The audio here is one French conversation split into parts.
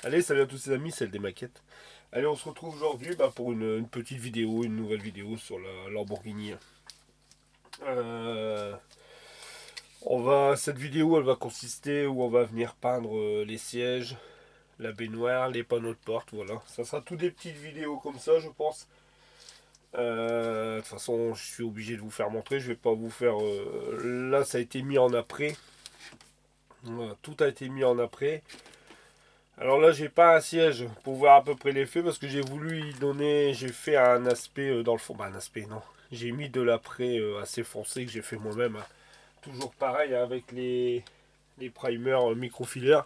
Allez, salut à tous les amis, c'est le des maquettes. Allez, on se retrouve aujourd'hui pour une petite vidéo, une nouvelle vidéo sur la Lamborghini. Euh, cette vidéo, elle va consister où on va venir peindre les sièges, la baignoire, les panneaux de porte, voilà. Ça sera tout des petites vidéos comme ça, je pense. De toute façon, je suis obligé de vous faire montrer. Je vais pas vous faire. Là, ça a été mis en après. Voilà, tout a été mis en après. Alors là, j'ai pas un siège pour voir à peu près l'effet parce que j'ai voulu y donner. J'ai fait un aspect dans le fond. Bah, un aspect, non. J'ai mis de l'après assez foncé que j'ai fait moi-même, hein. Toujours pareil hein, avec les primers microfilaires.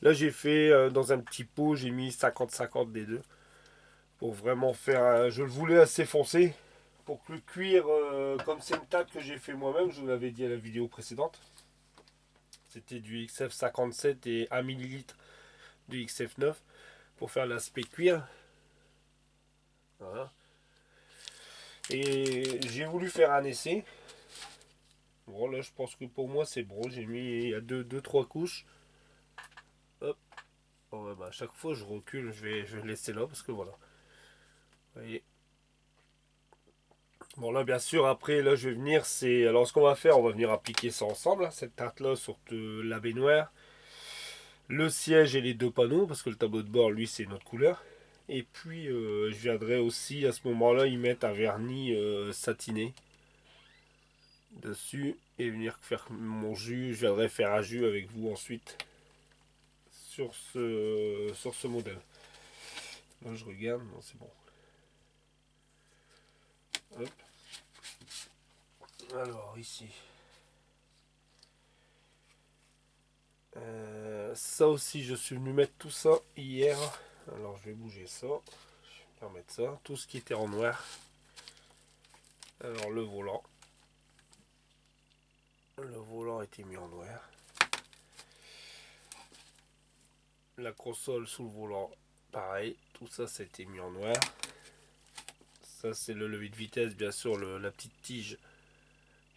Là, j'ai fait dans un petit pot, j'ai mis 50-50 des deux. Pour vraiment faire. Je le voulais assez foncé. Pour que le cuir, comme c'est une table que j'ai fait moi-même, je vous l'avais dit à la vidéo précédente. C'était du XF 57 et 1 millilitre du XF 9 pour faire l'aspect cuir. Voilà. Et j'ai voulu faire un essai. Bon, là, je pense que pour moi, c'est bon. J'ai mis il y a deux, trois couches. Hop. Oh, ouais, bah, à chaque fois, je recule. Je vais laisser là parce que voilà. Vous voyez. Bon, là, bien sûr, après, là, je vais venir. Alors, ce qu'on va faire, on va venir appliquer ça ensemble, hein, cette teinte-là, sur la baignoire, le siège et les deux panneaux, parce que le tableau de bord, lui, c'est notre couleur. Et puis, je viendrai aussi à ce moment-là y mettre un vernis satiné dessus et venir faire mon jus. Je viendrai faire un jus avec vous ensuite sur ce modèle. Là, je regarde, non, c'est bon. Hop. Alors, ici. Ça aussi, je suis venu mettre tout ça hier. Alors, je vais bouger ça. Je vais remettre ça. Tout ce qui était en noir. Alors, le volant. Le volant a été mis en noir. La console sous le volant, pareil. Tout ça, ça a été mis en noir. Ça, c'est le levier de vitesse, bien sûr, la petite tige.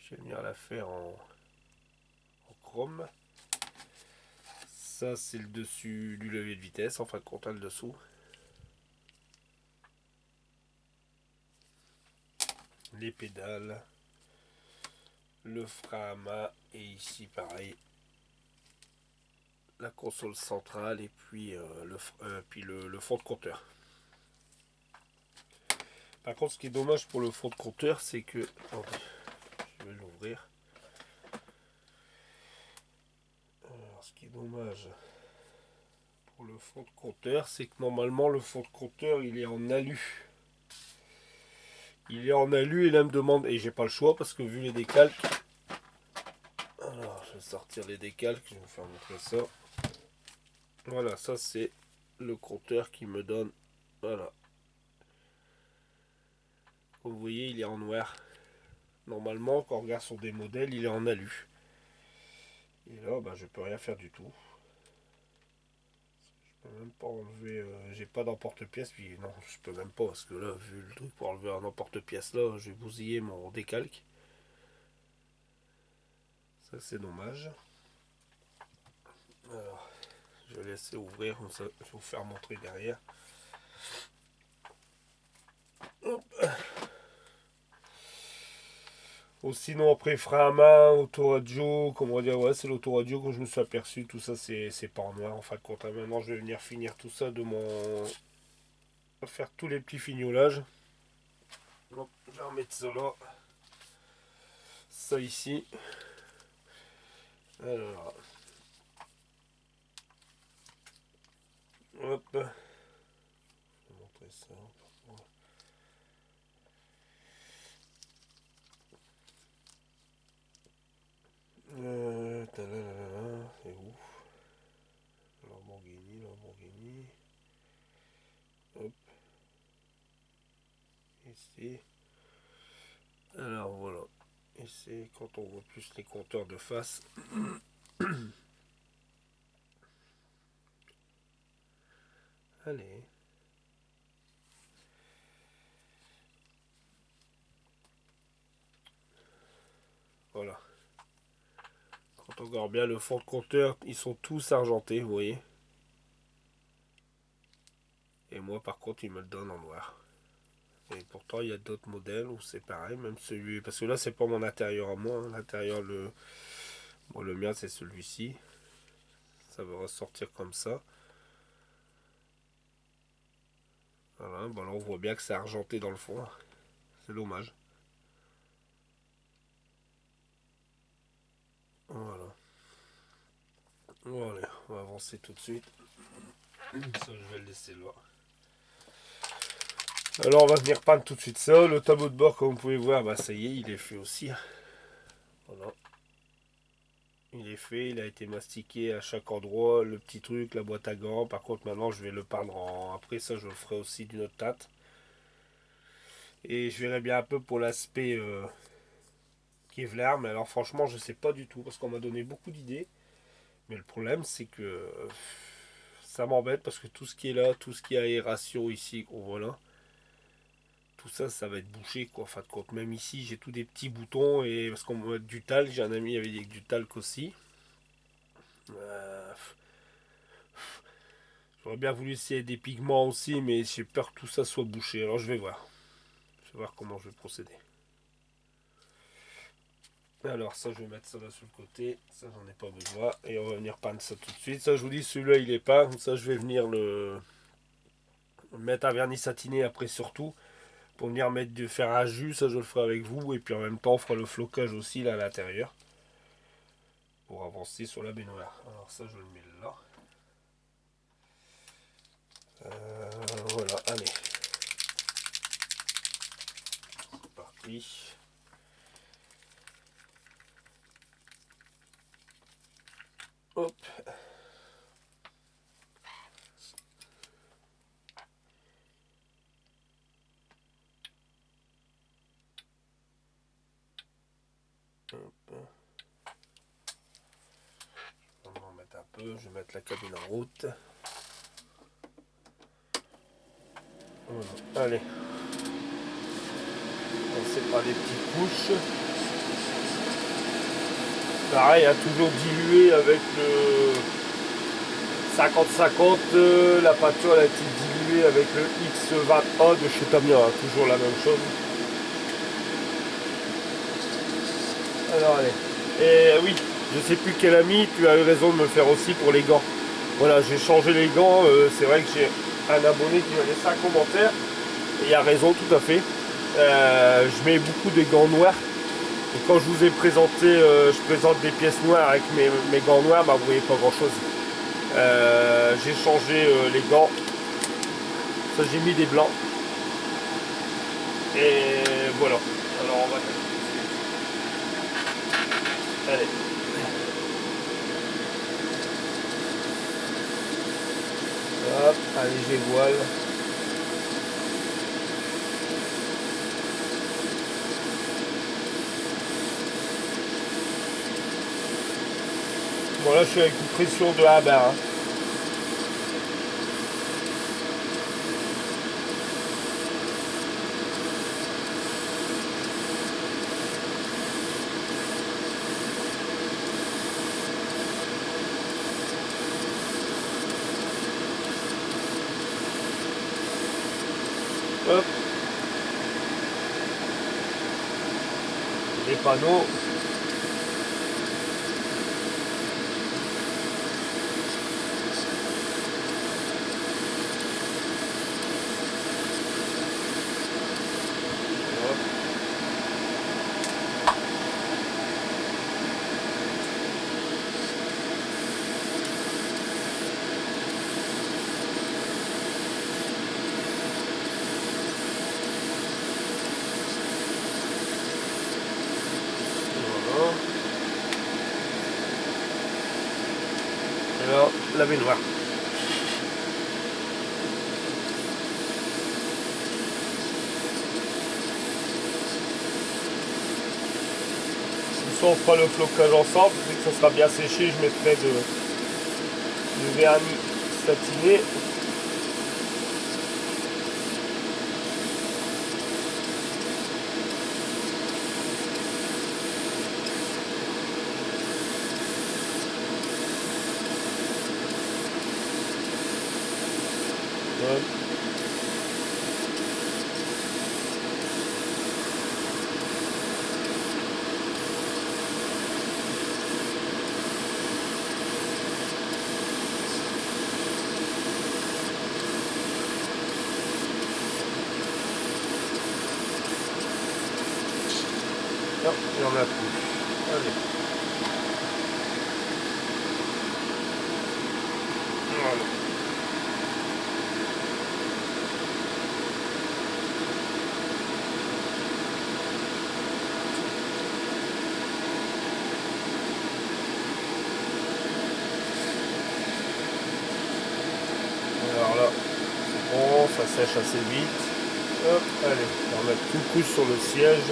Je vais venir la faire en chrome. Ça, c'est le dessus du levier de vitesse, enfin, compte le dessous. Les pédales, le frein à main, et ici, pareil, la console centrale, et puis, le fond de compteur. Par contre, ce qui est dommage pour le fond de compteur, c'est que... Attendez, je vais l'ouvrir. Alors, ce qui est dommage pour le fond de compteur, c'est que normalement, le fond de compteur, il est en alu. Il est en alu et là, il me demande... Et j'ai pas le choix parce que vu les décalques... Alors, je vais sortir les décalques, je vais vous faire montrer ça. Voilà, ça c'est le compteur qui me donne... Voilà. Comme vous voyez, il est en noir. Normalement, quand on regarde sur des modèles, il est en alu. Et là, bah, je peux rien faire du tout. Je peux même pas enlever... j'ai pas d'emporte-pièce, puis non, je peux même pas, parce que là, vu le truc pour enlever un emporte-pièce là, je vais bousiller mon décalque. Ça, c'est dommage. Alors, je vais laisser ouvrir, comme ça, je vais vous faire montrer derrière. Hop. Ou sinon après frein à main, autoradio, comment dire, ouais c'est l'autoradio que je me suis aperçu, tout ça c'est pas en noir en fin de compte. Maintenant je vais venir finir tout ça de mon... faire tous les petits fignolages. Hop, je vais remettre ça là. Ça ici. Alors. Hop. Je vais montrer ça. C'est où? Lamborghini, Lamborghini. Hop. Ici. Alors voilà. Et c'est quand on voit plus les compteurs de face. Allez. Voilà. Quand on regarde bien le fond de compteur, ils sont tous argentés, vous voyez. moi par contre il me le donne en noir. Et pourtant il y a d'autres modèles où c'est pareil, même celui. Parce que là c'est pas mon intérieur à moi, hein. L'intérieur bon, le mien c'est celui-ci. Ça va ressortir comme ça. Voilà, bon là on voit bien que c'est argenté dans le fond. C'est dommage. Voilà. Bon, allez, on va avancer tout de suite. Ça je vais le laisser là. Alors on va venir peindre tout de suite ça. Le tableau de bord comme vous pouvez voir, bah ça y est, il est fait aussi. Voilà. Il est fait, il a été mastiqué à chaque endroit, le petit truc, la boîte à gants. Par contre maintenant je vais le peindre en... Après ça je le ferai aussi d'une autre teinte. Et je verrai bien un peu pour l'aspect Kevlar. Mais alors franchement je sais pas du tout parce qu'on m'a donné beaucoup d'idées. Mais le problème c'est que ça m'embête parce que tout ce qui est là, tout ce qui est aération ici, on voit là, tout ça, ça va être bouché quoi. En fin de compte, même ici, j'ai tous des petits boutons et parce qu'on va mettre du talc, j'ai un ami qui avait dit que du talc aussi. Euh, J'aurais bien voulu essayer des pigments aussi, mais j'ai peur que tout ça soit bouché. Alors je vais voir. Je vais voir comment je vais procéder. Alors ça, je vais mettre ça là sur le côté. Ça, j'en ai pas besoin. Et on va venir peindre ça tout de suite. Ça, je vous dis, celui-là, il est peint. Ça, je vais venir le mettre un vernis satiné après surtout. Pour venir faire un jus, ça je le ferai avec vous. Et puis en même temps, on fera le flocage aussi là à l'intérieur. Pour avancer sur la baignoire. Alors ça, je le mets là. Voilà, allez. C'est parti. Hop. Hop. On va en mettre un peu. Je vais mettre la cabine en route. Voilà. Allez. Commencer par des petites couches. Pareil, hein, toujours dilué avec le 50-50. La peinture a été diluée avec le X20A de chez Tamiya. Hein, toujours la même chose. Alors allez. Et oui, je sais plus quel ami, tu as eu raison de me faire aussi pour les gants. Voilà, j'ai changé les gants. C'est vrai que j'ai un abonné qui m'a laissé un commentaire. Et il a raison tout à fait. Je mets beaucoup de gants noirs. Et quand je vous ai présenté, je présente des pièces noires avec mes gants noirs, bah vous voyez pas grand chose. J'ai changé les gants. Ça j'ai mis des blancs. Et voilà. Alors on va... Allez. Hop, un léger voile. Bon là je suis avec une pression de 1 bar. Hein. Hop. Les panneaux. Alors, la baignoire. On fera le flocage ensemble, dès que ça sera bien séché, je mettrai du vernis satiné. Hop, il y en a plus. Allez. Voilà. Alors là, c'est bon, ça sèche assez vite. Hop, allez, on va mettre tout le couche sur le siège.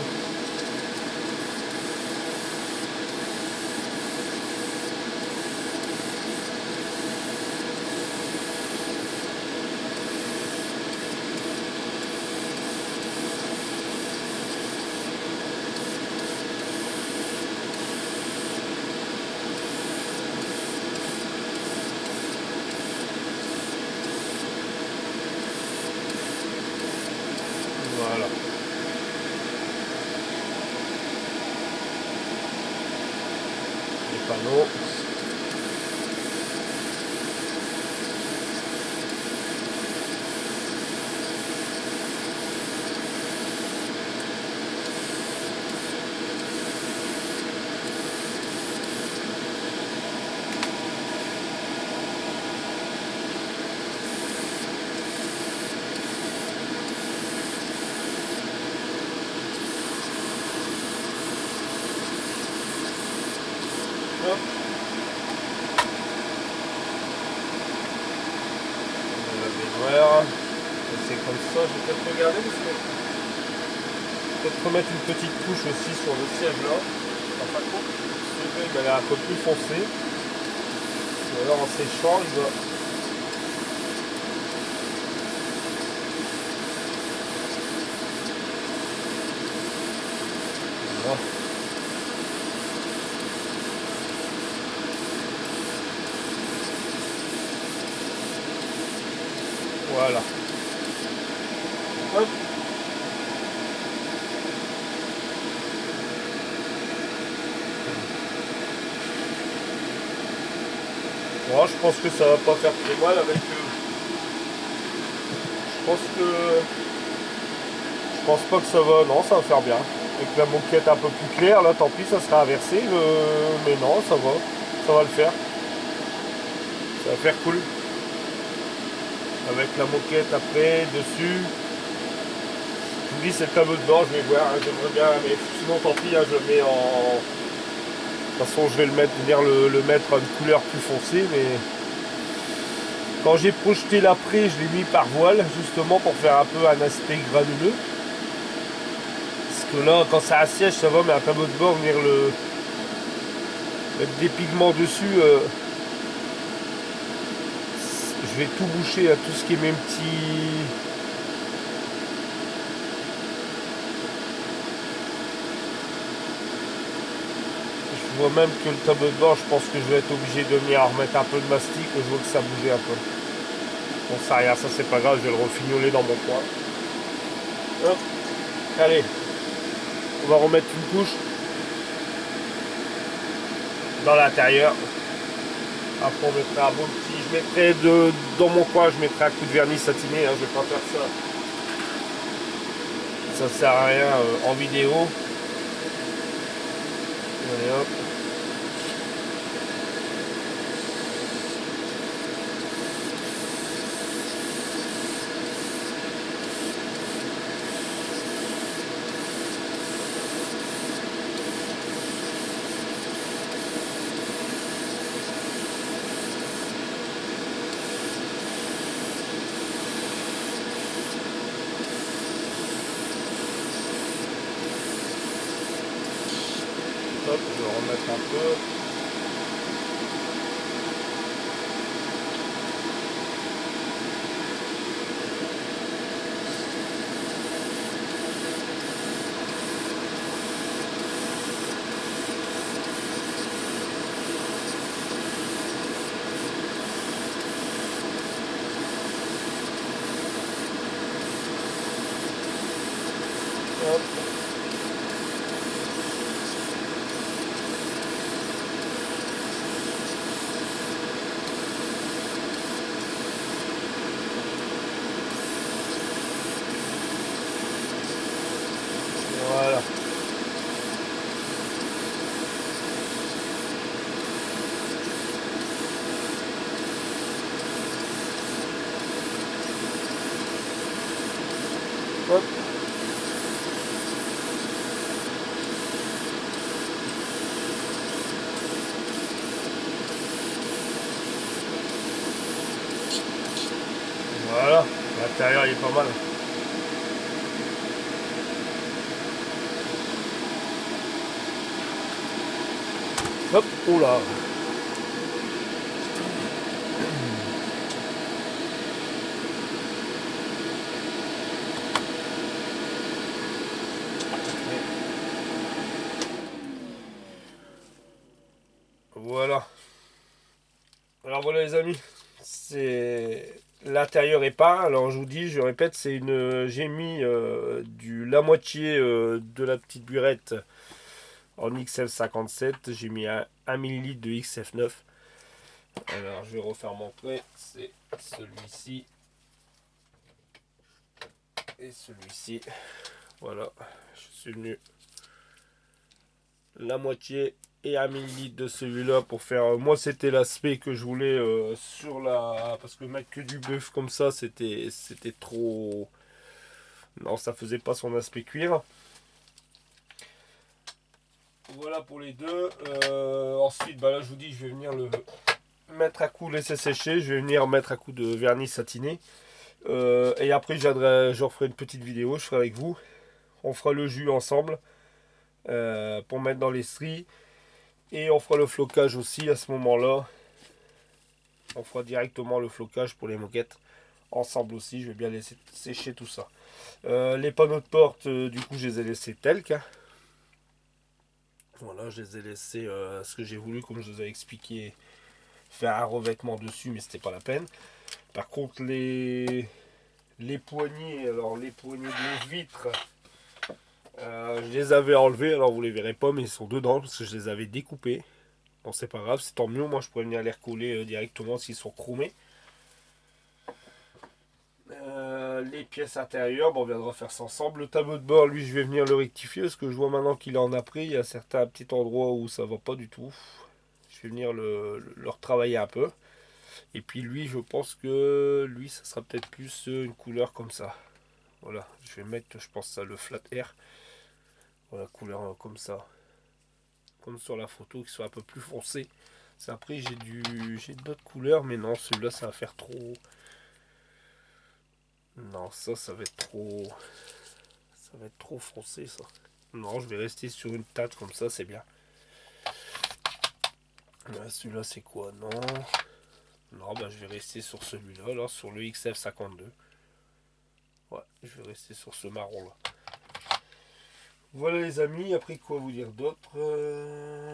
Voilà. Les panneaux. Hop. La baignoire. C'est comme ça, je vais peut-être regarder parce que peut-être remettre une petite couche aussi sur le siège là. Enfin, celui-là il est un peu plus foncé. Ou alors en séchant, il va. Voilà. Voilà. Hop. Bon, je pense que ça va pas faire très mal avec je pense pas que ça va. Non, ça va faire bien. Avec la moquette un peu plus claire, là tant pis, ça sera inversé. Mais non, ça va. Ça va le faire. Ça va faire cool. Avec la moquette après, dessus. Je vous dis, c'est le tableau de bord, je vais voir, hein, j'aimerais bien, mais sinon tant pis, hein, je le mets en. De toute façon, je vais le mettre à une couleur plus foncée, mais quand j'ai projeté l'après, je l'ai mis par voile, justement pour faire un peu un aspect granuleux. Parce que là, quand ça assiège, ça va, mais un tableau de bord, venir mettre des pigments dessus, je vais tout boucher à tout ce qui est mes petits. Je vois même que le tableau de bord, je pense que je vais être obligé de venir remettre un peu de mastic, je vois que ça bougeait un peu. Bon, ça rien, ça c'est pas grave, je vais le refignoler dans mon coin. Hop. Allez, on va remettre une couche dans l'intérieur. Après on mettra un beau petit, je mettrai dans mon coin, je mettrai un coup de vernis satiné, hein, je vais pas faire ça. Ça sert à rien en vidéo. Allez hop. Hop, je vais remettre un peu. Hop. Voilà. Hop. Voilà, l'intérieur il est pas mal. Hop, oh là. Voilà. Alors voilà les amis, c'est l'intérieur est peint. Alors je vous dis, je répète, c'est une j'ai mis la moitié de la petite burette en XF57. J'ai mis un millilitre de XF9. Alors je vais refaire montrer, c'est celui-ci et celui-ci. Voilà, je suis venu la moitié et un millilitre de celui-là pour faire. Moi, c'était l'aspect que je voulais sur la. Parce que mettre que du bœuf comme ça, c'était trop. Non, ça faisait pas son aspect cuir. Voilà pour les deux. Ensuite, bah là, je vous dis, je vais venir le mettre à coup, laisser sécher. Je vais venir mettre à coup de vernis satiné. Et après, je referai une petite vidéo. Je ferai avec vous. On fera le jus ensemble pour mettre dans les stries. Et on fera le flocage aussi à ce moment-là. On fera directement le flocage pour les moquettes. Ensemble aussi, je vais bien laisser sécher tout ça. Les panneaux de porte, du coup, je les ai laissés tels que. Voilà, je les ai laissés ce que j'ai voulu, comme je vous ai expliqué, faire un revêtement dessus, mais c'était pas la peine. Par contre, les poignées, alors les poignées de vitres, je les avais enlevés. Alors vous les verrez pas, mais ils sont dedans parce que je les avais découpés. Bon, c'est pas grave, c'est tant mieux. Moi, je pourrais venir les recoller directement s'ils sont chromés. Les pièces intérieures, bon, on viendra faire ça ensemble. Le tableau de bord, lui, je vais venir le rectifier parce que je vois maintenant qu'il en a pris. Il y a certains petits endroits où ça va pas du tout. Je vais venir le retravailler un peu. Et puis lui, je pense que lui, ça sera peut-être plus une couleur comme ça. Voilà, je vais mettre, je pense, ça le flat air. Voilà, couleur comme ça. Comme sur la photo, qui soit un peu plus foncé. Après, j'ai d'autres couleurs, mais non, celui-là, ça va faire trop. Non, ça va être trop. Ça va être trop foncé, ça. Non, je vais rester sur une teinte comme ça, c'est bien. Celui-là, c'est quoi? Non. Non, bah, je vais rester sur celui-là, là, sur le XF52. Ouais, je vais rester sur ce marron-là. Voilà les amis, après quoi vous dire d'autre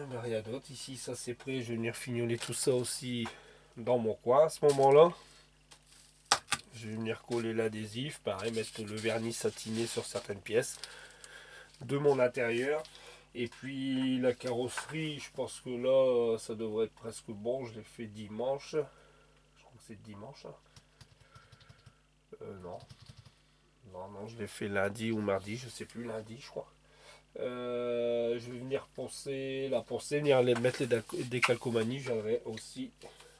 bah, rien d'autre. Ici, ça c'est prêt. Je vais venir fignoler tout ça aussi dans mon coin à ce moment-là. Je vais venir coller l'adhésif, pareil, mettre le vernis satiné sur certaines pièces de mon intérieur. Et puis la carrosserie, je pense que là, ça devrait être presque bon. Je l'ai fait dimanche. Je crois que c'est dimanche. Non. Non, je l'ai fait lundi ou mardi, je sais plus, lundi je crois. Je vais venir la poncer, venir mettre les décalcomanies. Je viendrai aussi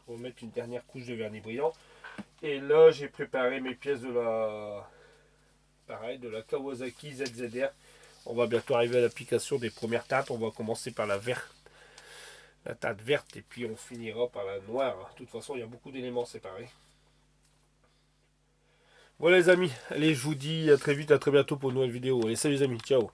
remettre une dernière couche de vernis brillant. Et là, j'ai préparé mes pièces de la Kawasaki ZZR. On va bientôt arriver à l'application des premières teintes. On va commencer par la verte, la teinte verte, et puis on finira par la noire. De toute façon, il y a beaucoup d'éléments séparés. Voilà les amis, allez, je vous dis à très vite, à très bientôt pour une nouvelle vidéo. Allez, salut les amis, ciao.